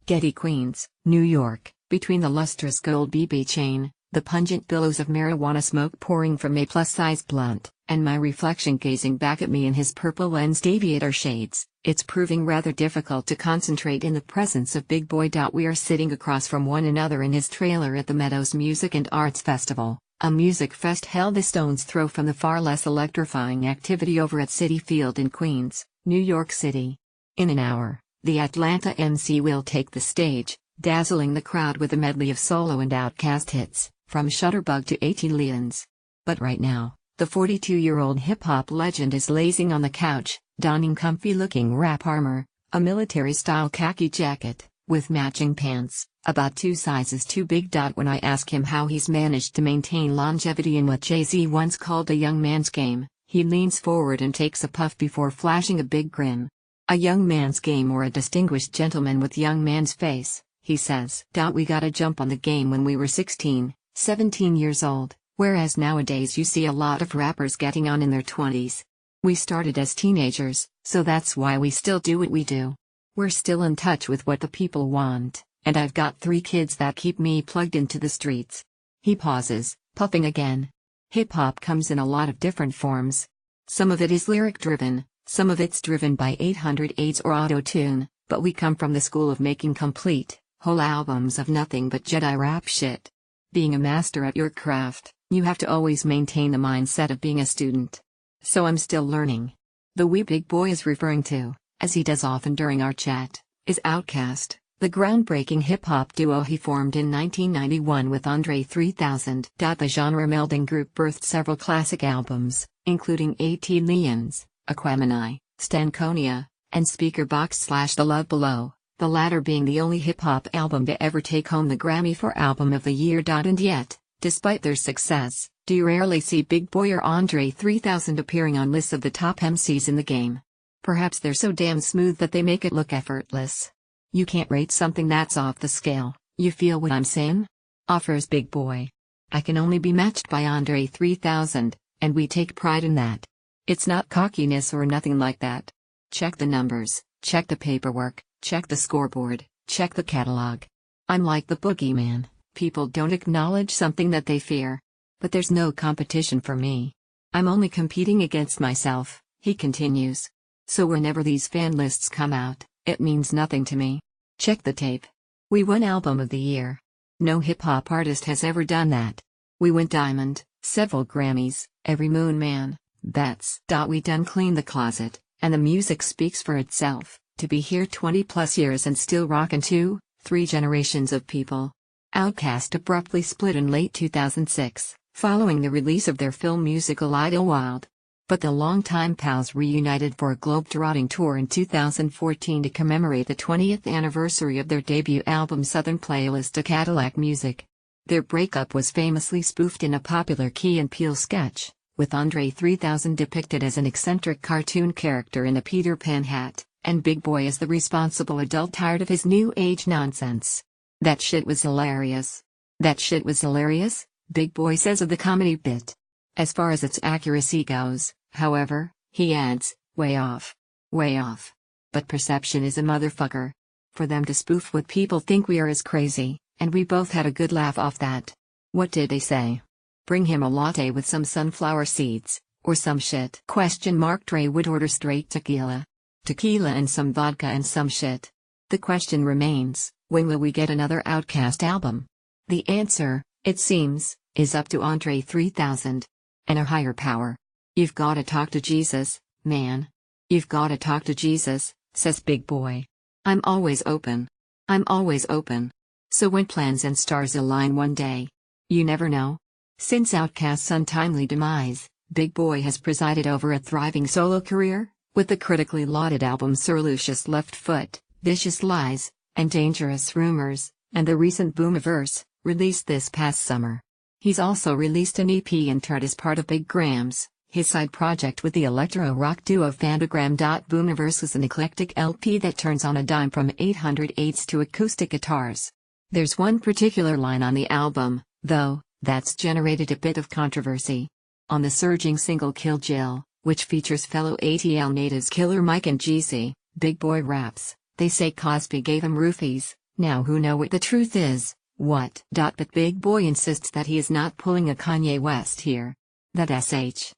Getty, Queens, New York, between the lustrous gold BB chain, the pungent billows of marijuana smoke pouring from a plus-size blunt, and my reflection gazing back at me in his purple-lensed aviator shades, it's proving rather difficult to concentrate in the presence of Big Boy. We are sitting across from one another in his trailer at the Meadows Music and Arts Festival, a music fest held a stone's throw from the far less electrifying activity over at Citi Field in Queens, New York City. In an hour, the Atlanta MC will take the stage, dazzling the crowd with a medley of solo and Outkast hits, from Shutterbug to 18 Leons. But right now, the 42-year-old hip-hop legend is lazing on the couch, donning comfy-looking rap armor, a military-style khaki jacket, with matching pants, about 2 sizes too big. When I ask him how he's managed to maintain longevity in what Jay-Z once called a young man's game, he leans forward and takes a puff before flashing a big grin. A young man's game, or a distinguished gentleman with young man's face, he says. We gotta jump on the game when we were 16, 17 years old, whereas nowadays you see a lot of rappers getting on in their 20s. We started as teenagers, so that's why we still do what we do. We're still in touch with what the people want, and I've got 3 kids that keep me plugged into the streets. He pauses, puffing again. Hip-hop comes in a lot of different forms. Some of it is lyric-driven, some of it's driven by 808s or auto-tune, but we come from the school of making complete, whole albums of nothing but Jedi rap shit. Being a master at your craft, you have to always maintain the mindset of being a student. So I'm still learning. The wee Big Boy is referring to, as he does often during our chat, is Outkast, the groundbreaking hip-hop duo he formed in 1991 with Andre 3000. The genre-melding group birthed several classic albums, including 18 Leons, Aquemini, Stankonia, and Speaker Box/The Love Below, the latter being the only hip-hop album to ever take home the Grammy for Album of the Year. And yet, despite their success, do you rarely see Big Boy or Andre 3000 appearing on lists of the top MCs in the game? Perhaps they're so damn smooth that they make it look effortless. You can't rate something that's off the scale, you feel what I'm saying? Offers Big Boy. I can only be matched by Andre 3000, and we take pride in that. It's not cockiness or nothing like that. Check the numbers, check the paperwork, check the scoreboard, check the catalog. I'm like the boogeyman, people don't acknowledge something that they fear. But there's no competition for me. I'm only competing against myself, he continues. So whenever these fan lists come out, it means nothing to me. Check the tape. We won Album of the Year. No hip-hop artist has ever done that. We went diamond, several Grammys, every Moon Man, bets. We done clean the closet, and the music speaks for itself, to be here 20+ years and still rockin' 2-3 generations of people. Outkast abruptly split in late 2006. Following the release of their film musical Idlewild. But the longtime pals reunited for a globe-trotting tour in 2014 to commemorate the 20th anniversary of their debut album Southern Playlist to Cadillac Music. Their breakup was famously spoofed in a popular Key and Peele sketch, with Andre 3000 depicted as an eccentric cartoon character in a Peter Pan hat, and Big Boy as the responsible adult tired of his new age nonsense. That shit was hilarious. That shit was hilarious? Big Boy says of the comedy bit. As far as its accuracy goes, however, he adds, way off. Way off. But perception is a motherfucker. For them to spoof what people think we are is crazy, and we both had a good laugh off that. What did they say? Bring him a latte with some sunflower seeds, or some shit? Dre would order straight tequila. Tequila and some vodka and some shit. The question remains, when will we get another Outkast album? The answer, it seems, is up to Andre 3000. And a higher power. You've gotta talk to Jesus, man. You've gotta talk to Jesus, says Big Boy. I'm always open. I'm always open. So when plans and stars align one day? You never know. Since Outkast's untimely demise, Big Boy has presided over a thriving solo career, with the critically lauded albums Sir Lucius Left Foot, Vicious Lies, and Dangerous Rumors, and the recent Boomiverse, released this past summer. He's also released an EP and toured as part of Big Grams, his side project with the electro-rock duo Fantagram. Boomiverse is an eclectic LP that turns on a dime from 808s to acoustic guitars. There's one particular line on the album, though, that's generated a bit of controversy. On the surging single Kill Jill, which features fellow ATL natives Killer Mike and Jeezy, Big Boy raps, they say Cosby gave him roofies, Now who know what the truth is, what? But Big Boy insists that he is not pulling a Kanye West here. That sh.